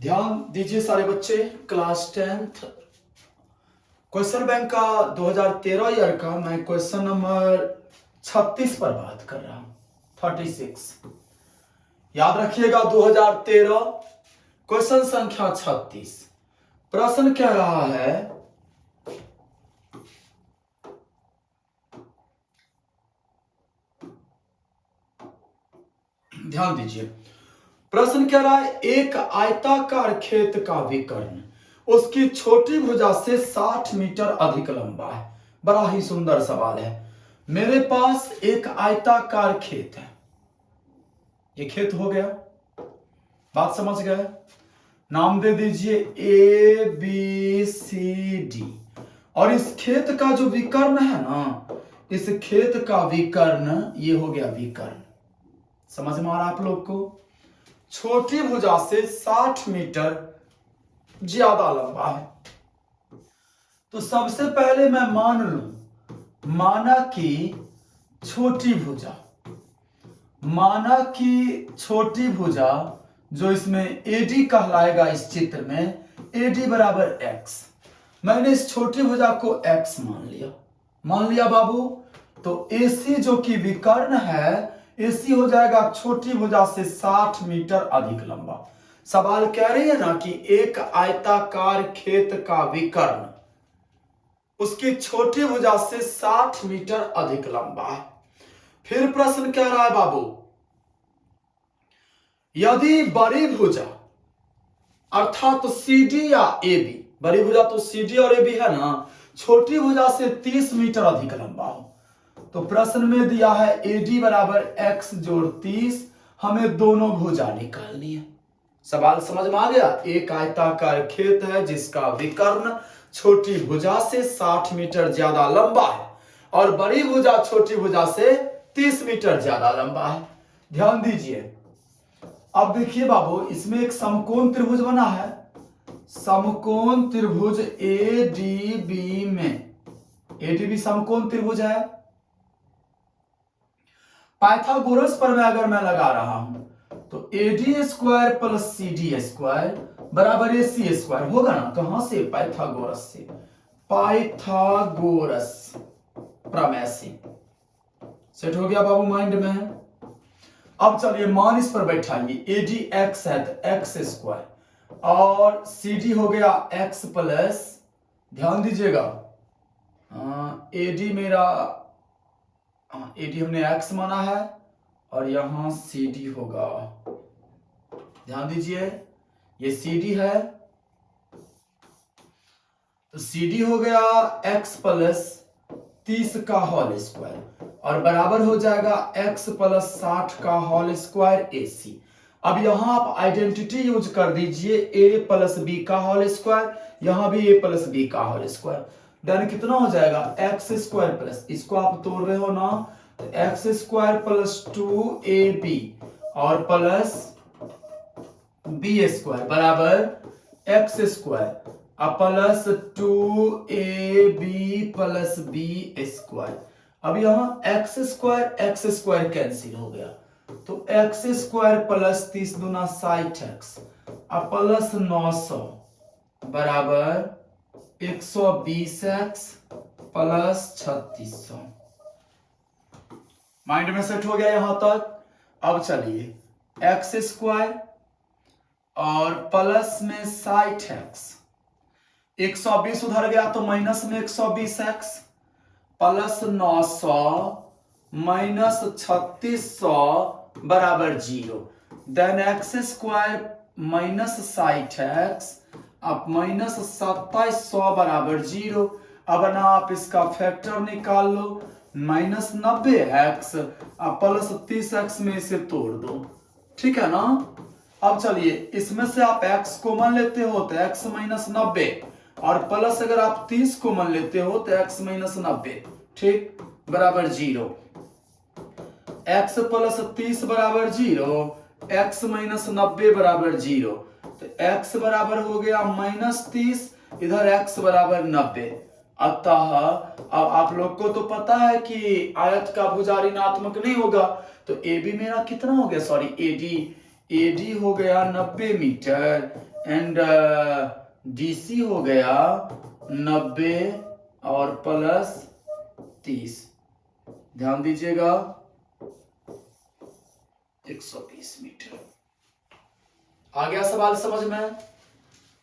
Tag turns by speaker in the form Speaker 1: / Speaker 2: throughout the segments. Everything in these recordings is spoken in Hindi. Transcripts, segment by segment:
Speaker 1: ध्यान दीजिए सारे बच्चे। क्लास 10th क्वेश्चन बैंक का 2013 ईयर का मैं क्वेश्चन नंबर 36 पर बात कर रहा हूं। 36 याद रखिएगा। 2013 क्वेश्चन संख्या 36। प्रश्न कह रहा है ध्यान दीजिए। प्रश्न कह रहा है एक आयताकार खेत का विकर्ण उसकी छोटी भुजा से 60 मीटर अधिक लंबा है। बड़ा ही सुंदर सवाल है। मेरे पास एक आयताकार खेत है। ये खेत हो गया, बात समझ गए। नाम दे दीजिए ए बी सी डी। और इस खेत का जो विकर्ण है ना, इस खेत का विकर्ण ये हो गया विकर्ण। समझ में आ रहा आप लोग को? छोटी भुजा से 60 मीटर ज्यादा लंबा है। तो सबसे पहले मैं मान लूं, माना कि छोटी भुजा, माना कि छोटी भुजा जो इसमें एडी कहलाएगा, इस चित्र में एडी बराबर एक्स। मैंने इस छोटी भुजा को एक्स मान लिया बाबू। तो एसी जो कि विकर्ण है, एसी हो जाएगा छोटी भुजा से 60 मीटर अधिक लंबा। सवाल कह रही है ना कि एक आयताकार खेत का विकर्ण उसकी छोटी भुजा से 60 मीटर अधिक लंबा है। फिर प्रश्न कह रहा है बाबू, यदि बड़ी भुजा अर्थात तो सीडी या एबी, बड़ी भुजा तो सीडी और एबी है ना, छोटी भुजा से 30 मीटर अधिक लंबा हो, तो प्रश्न में दिया है एडी बराबर एक्स जोड़ 30। हमें दोनों भुजा निकालनी है। सवाल समझ में आ गया। एक आयताकार खेत है जिसका विकर्ण छोटी भुजा से 60 मीटर ज्यादा लंबा है और बड़ी भुजा छोटी भुजा से 30 मीटर ज्यादा लंबा है। ध्यान दीजिए। अब देखिए बाबू, इसमें एक समकोण त्रिभुज बना है। समकोण त्रिभुज एडीबी में, एडीबी समकोण त्रिभुज है। पाइथागोरस पर मैं लगा रहा हूं तो AD square plus CD square बराबर एसी स्क्वायर होगा ना। कहां से? पाइथागोरस से। पाइथागोरस प्रमेय से। सेट हो गया बाबू माइंड में। अब चलिए मान इस पर बैठाइए। एडी एक्स है तो एक्स स्क्वायर और सीडी हो गया एक्स प्लस, ध्यान दीजिएगा, एडी मेरा, एडी हमने एक्स माना है और यहां सीडी होगा। ध्यान दीजिए, ये सीडी है तो सीडी हो गया एक्स प्लस 30 का होल स्क्वायर और बराबर हो जाएगा x प्लस 60 का होल स्क्वायर एसी। अब यहां आप आइडेंटिटी यूज कर दीजिए, a प्लस बी का होल स्क्वायर, यहां भी a प्लस बी का होल स्क्वायर। देन कितना हो जाएगा? एक्स स्क्वायर प्लस, इसको आप तोड़ रहे हो ना, तो एक्स स्क्वायर प्लस 2ab और प्लस बी स्क्वायर बराबर X square plus 2ab plus B square. अब यहां एक्स स्क्वायर कैंसिल हो गया तो एक्स स्क्वायर प्लस 30 दूना 60x प्लस 900 बराबर 120x प्लस 3600। माइंड में सेट हो गया यहां तक। अब चलिए एक्स स्क्वायर और प्लस में 60x, 120 उधर गया तो माइनस में 120x प्लस 900 माइनस 3600 बराबर 0। Then x square minus 60x अब माइनस 2700 बराबर 0। अब ना आप इसका फैक्टर निकाल लो, माइनस 90x प्लस 30x में इसे तोड़ दो, ठीक है ना। अब चलिए इसमें से आप x कॉमन लेते हो तो x माइनस 90 और प्लस अगर आप 30 कॉमन लेते हो तो x माइनस 90, ठीक, बराबर 0। x प्लस 30 बराबर 0, x माइनस 90 बराबर 0। तो x बराबर हो गया माइनस 30, इधर x बराबर 90। अतः अब आप लोग को तो पता है कि आयत का भुजा ऋणात्मक नहीं होगा, तो AB मेरा कितना हो गया? सॉरी, AD हो गया 90 मीटर, एंड डीसी हो गया 90 और प्लस 30, ध्यान दीजिएगा 120 मीटर। आ गया सवाल समझ में।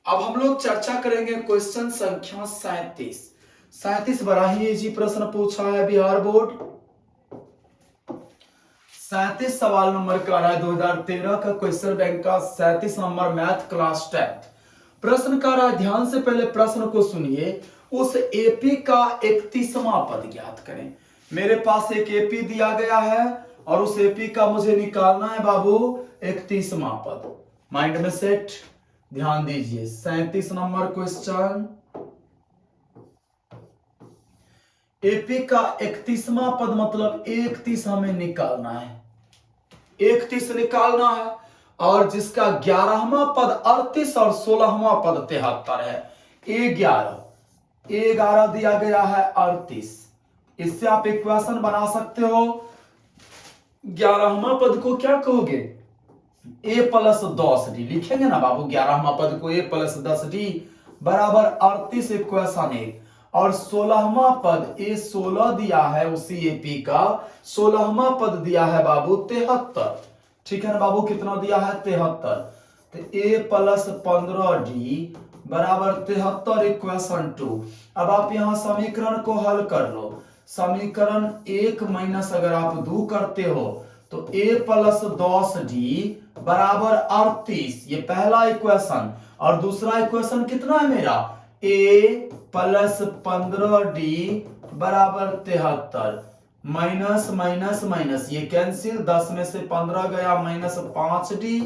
Speaker 1: अब हम लोग चर्चा करेंगे क्वेश्चन संख्या 37। 37 बड़ा ही इजी प्रश्न पूछा है बिहार बोर्ड। 37 सवाल नंबर का रहा है 2013 का क्वेश्चन बैंक का 37 नंबर मैथ क्लास 10। प्रश्न का रहा है, ध्यान से पहले प्रश्न को सुनिए। उस एपी का 31वां पद ज्ञात करें। मेरे पास एक एपी दिया गया है और उस एपी का मुझे निकालना है बाबू 31वां पद। माइंड में सेट, ध्यान दीजिए 37 नंबर क्वेश्चन। एपी का 31वां पद मतलब 31 हमें निकालना है, 31 निकालना है। और जिसका 11वां पद 38 और 16वां पद 73 है। A11 दिया गया है 38। इससे आप इक्वेशन बना सकते हो। 11वां पद को क्या कहोगे, a प्लस 10d लिखेंगे ना बाबू। 11वां पद को a प्लस 10d बराबर 38 इक्वेशन 1। और 16वां पद A16 दिया है उसी एपी का, 16वां पद दिया है बाबू 73। ठीक है ना बाबू, कितना दिया है 73। तो a प्लस 15d बराबर 73 इक्वेशन 2। अब आप यहां समीकरण को हल कर लो। समीकरण 1 माइनस अगर आप 2 करते हो तो a प्लस 10d बराबर 38, ये पहला इक्वेशन। और दूसरा इक्वेशन कितना है मेरा, a प्लस 15d बराबर 73। माइनस माइनस माइनस ये कैंसिल, 10 में से 15 गया, माइनस 5d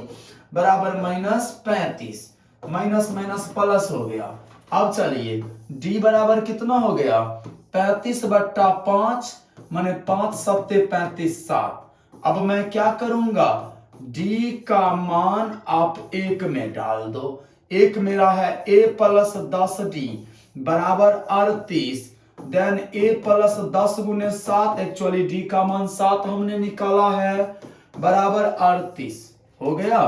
Speaker 1: बराबर माइनस 35। माइनस माइनस प्लस हो गया। अब चलिए d बराबर कितना हो गया, 35/5 माने 5 सत्ते 35 7। अब मैं क्या करूंगा, d का मान आप 1 में डाल दो। एक मेरा है a प्लस 10d बराबर 38। देन a प्लस 10 गुने 7, एक्चुअली d का मान 7 हमने निकाला है, बराबर 38 हो गया।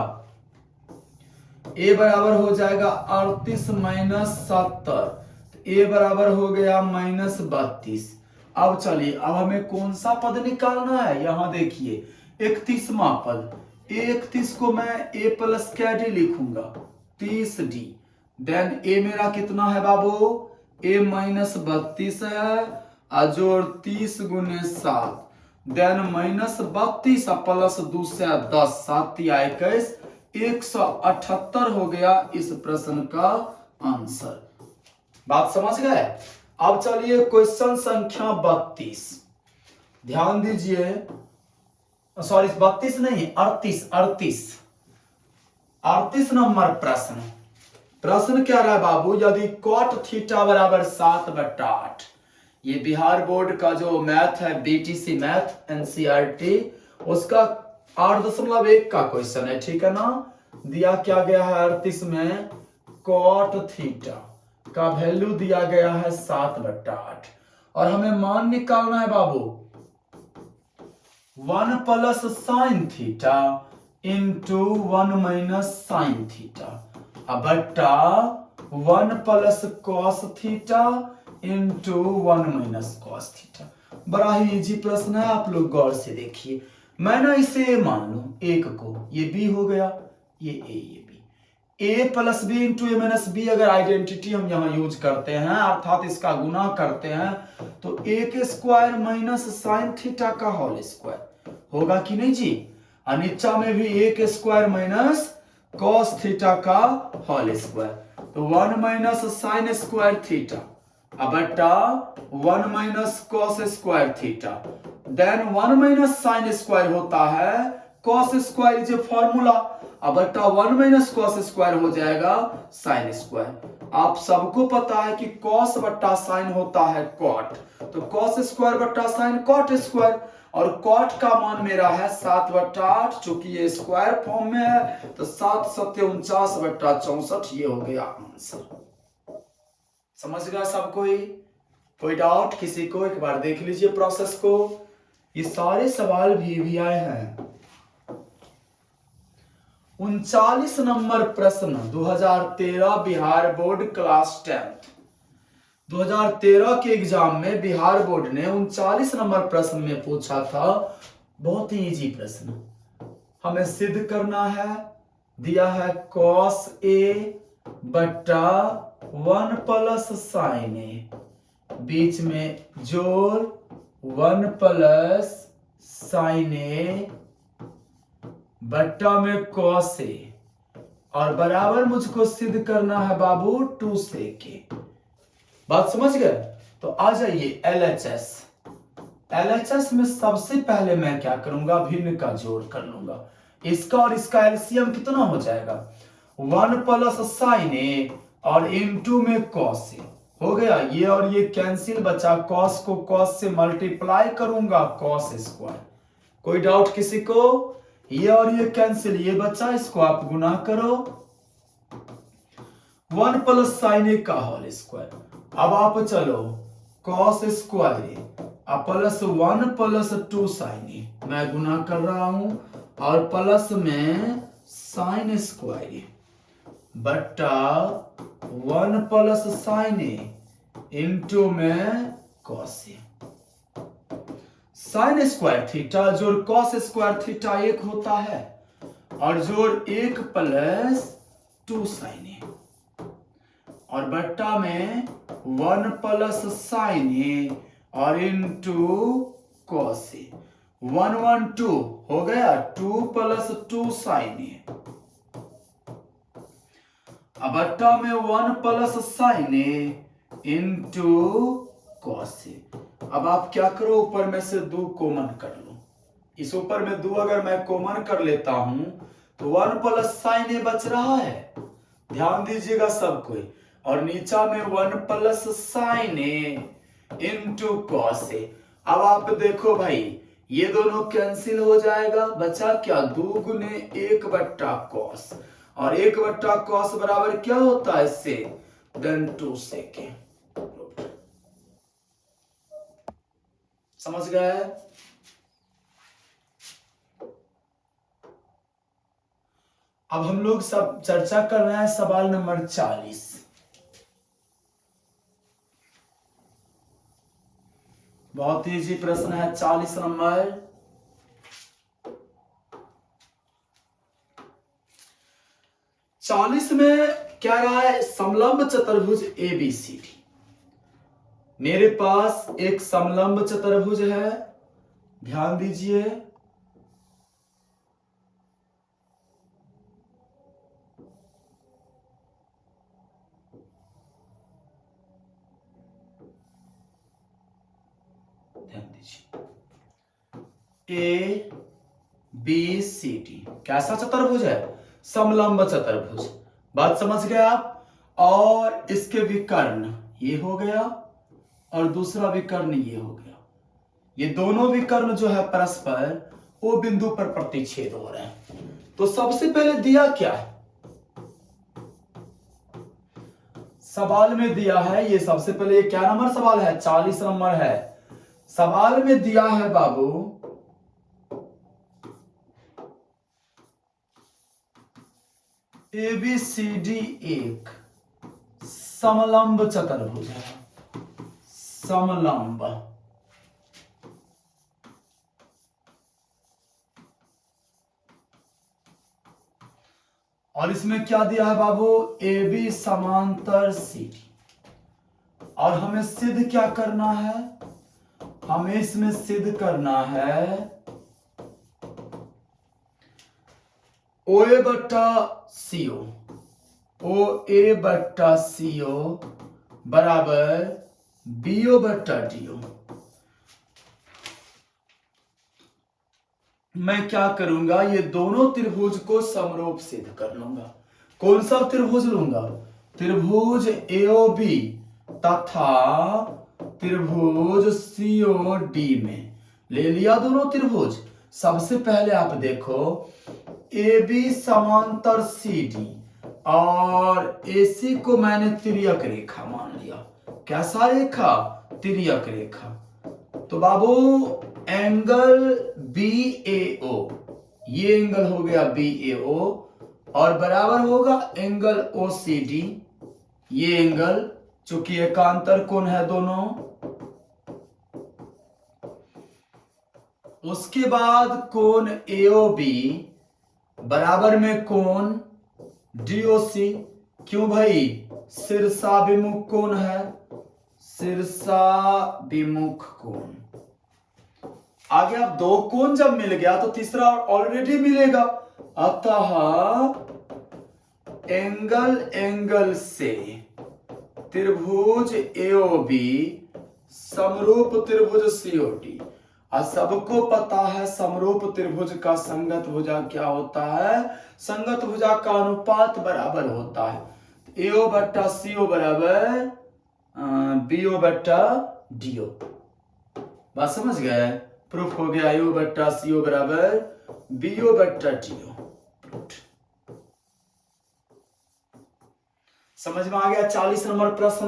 Speaker 1: a बराबर हो जाएगा 38 माइनस 70, a बराबर हो गया माइनस 32। अब चलिए, अब हमें कौन सा पद निकालना है, यहां देखिए 31वां पद। 31 को मैं a प्लस क्या डी लिखूंगा 30d। देन a मेरा कितना है बाबू, a माइनस 32 है, अजोड़ 30 गुने 7। देन माइनस 32 प्लस 2 से 10, 7 या 21, 178 हो गया इस प्रश्न का आंसर। बात समझ गए। अब चलिए क्वेश्चन संख्या 32, ध्यान दीजिए। सॉरी 32 नहीं, 38 नंबर प्रश्न। प्रश्न क्या रहा है बाबू, यदि cot थीटा बराबर 7/8, ये बिहार बोर्ड का जो मैथ है बीटीसी मैथ एनसीईआरटी, उसका 8.1 का क्वेश्चन है, ठीक है ना। दिया क्या गया है 38 में, cot थीटा का वैल्यू दिया गया है 7/8 और हमें मान निकालना है बाबू 1 plus sine theta into 1 minus sine theta बट्टा 1 plus cos theta into 1 minus cos theta. बड़ा ही इजी प्रश्न है, आप लोग गौर से देखिए। मैं ना इसे मान लू एक को, ये बी हो गया, ये ए, ये बी। ए प्लस बी इंटू ए माइनस बी अगर आइडेंटिटी हम यहां यूज करते हैं, अर्थात इसका गुना करते हैं, तो ए के स्क्वायर माइनस साइन थीटा का होल स्क्वायर होगा कि नहीं जी। अनिच्चा में भी ए के स्क्वायर माइनस कॉस थीटा का होल स्क्वायर, तो 1 माइनस साइन स्क्वायर थीटा बट्टा 1 minus cos square theta. Then 1 minus sine square होता है cos square is a formula, बट्टा 1 माइनस कॉस स्क्वायर हो जाएगा साइन स्क्वायर। आप सबको पता है कि कॉस बट्टा साइन होता है कॉट, तो कॉस स्क्वायर बट्टा साइन कॉट स्क्वायर, और कॉट का मान मेरा है 7/8, चूंकि ये स्क्वायर फॉर्म में है तो 7 सत्ते 49/64, ये हो गया आंसर। समझ गया सब कोई डाउट किसी को, एक बार देख लीजिए प्रोसेस को। ये सारे सवाल भी आए हैं। 39 नंबर प्रश्न 2013 बिहार बोर्ड क्लास 10। 2013 के एग्जाम में बिहार बोर्ड ने 39 नंबर प्रश्न में पूछा था। बहुत ही इजी प्रश्न। हमें सिद्ध करना है, दिया है cos A बट्टा 1 प्लस साइन ए, बीच में जोड़ 1 प्लस साइन ए बट्टा में cos A, और बराबर मुझको सिद्ध करना है बाबू 2 sec A। बात समझ गए? तो आ जाइए LHS। LHS में सबसे पहले मैं क्या करूंगा, भिन्न का जोड़ कर लूंगा। इसका और इसका एलसीएम कितना हो जाएगा, 1 प्लस साइन ए और इनटू में कॉस ए हो गया। ये और ये कैंसिल बचा, कॉस को कॉस से मल्टीप्लाई करूंगा कॉस स्क्वायर। कोई डाउट किसी को? ये और ये कैंसिल, ये बचा, इसको आप गुना करो 1 प्लस साइन ए का होल स्क्वायर। अब आप चलो cos square plus 1 plus 2 sine A, मैं गुना कर रहा हूं, और प्लस में साइन स्क्वायर बट्टा 1 प्लस साइन ए इंटू में cos A. Sign square theta जोड़ कॉस स्क्वायर थीटा 1 होता है, और जोड़ 1 प्लस 2 साइन ए, और बट्टा में 1 प्लस साइन ए और इंटू कॉस ए। 1 1 2 हो गया, 2 प्लस 2 साइन ए, अब बट्टा में 1 plus sign A into cos A. अब आप क्या करो, ऊपर में से 2 कॉमन कर लो। इस ऊपर में 2 अगर मैं कॉमन कर लेता हूं तो 1 प्लस साइन ए बच रहा है, ध्यान दीजिएगा सब कोई, और नीचा में 1 plus sign A into cos A. अब आप देखो भाई, ये दोनों कैंसिल हो जाएगा, बचा क्या, 2 गुने 1 बट्टा कॉस, और 1 बट्टा कॉस बराबर क्या होता है इससे, देन 2 sec। समझ गए? अब हम लोग सब चर्चा कर रहे हैं सवाल नंबर 40। बहुत ही इजी प्रश्न है 40 नंबर। चालीस में क्या रहा है, समलंब चतुर्भुज ABCD। मेरे पास एक समलंब चतुर्भुज है, ध्यान दीजिए, ध्यान दीजिए, ABCD कैसा चतुर्भुज है, समलंब चतुर्भुज। बात समझ गए आप? और इसके विकर्ण ये हो गया, और दूसरा विकर्ण ये हो गया। ये दोनों विकर्ण जो है परस्पर वो बिंदु पर प्रतिच्छेद हो रहे हैं। तो सबसे पहले दिया क्या है, सवाल में दिया है, ये सबसे पहले ये क्या नंबर सवाल है, 40 नंबर है। सवाल में दिया है बाबू ABCD एक समलंब चतुर्भुज है, समलंब। और इसमें क्या दिया है बाबू, AB समांतर CD। और हमें सिद्ध क्या करना है, हमें इसमें सिद्ध करना है OA बट्टा CO, OA बट्टा CO बराबर BO बट्टा DO। मैं क्या करूंगा, ये दोनों त्रिभुज को समरूप सिद्ध कर लूंगा। कौन सा त्रिभुज लूंगा, त्रिभुज AOB तथा त्रिभुज COD में ले लिया दोनों त्रिभुज। सबसे पहले आप देखो AB समांतर CD और AC को मैंने तिर्यक रेखा मान लिया। कैसा रेखा, तिर्यक रेखा। तो बाबू एंगल BAO, ये एंगल हो गया BAO, और बराबर होगा एंगल OCD, ये एंगल चूंकि एकांतर कोण है दोनों। उसके बाद कोण AOB बराबर में कोण DOC। क्यों भाई? शीर्षाभिमुख कोण है, शीर्षाभिमुख कोण। आगे आप दो कोण जब मिल गया तो तीसरा ऑलरेडी मिलेगा, अतः एंगल से त्रिभुज AOB समरूप त्रिभुज COD। और सबको पता है समरूप त्रिभुज का संगत भुजा क्या होता है? संगत भुजा का अनुपात बराबर होता है AO बट्टा CO बराबर BO बट्टा DO। बात समझ गए? प्रूफ हो गया AO बट्टा CO बराबर BO बट्टा DO। समझ में आ गया? 40 नंबर प्रश्न।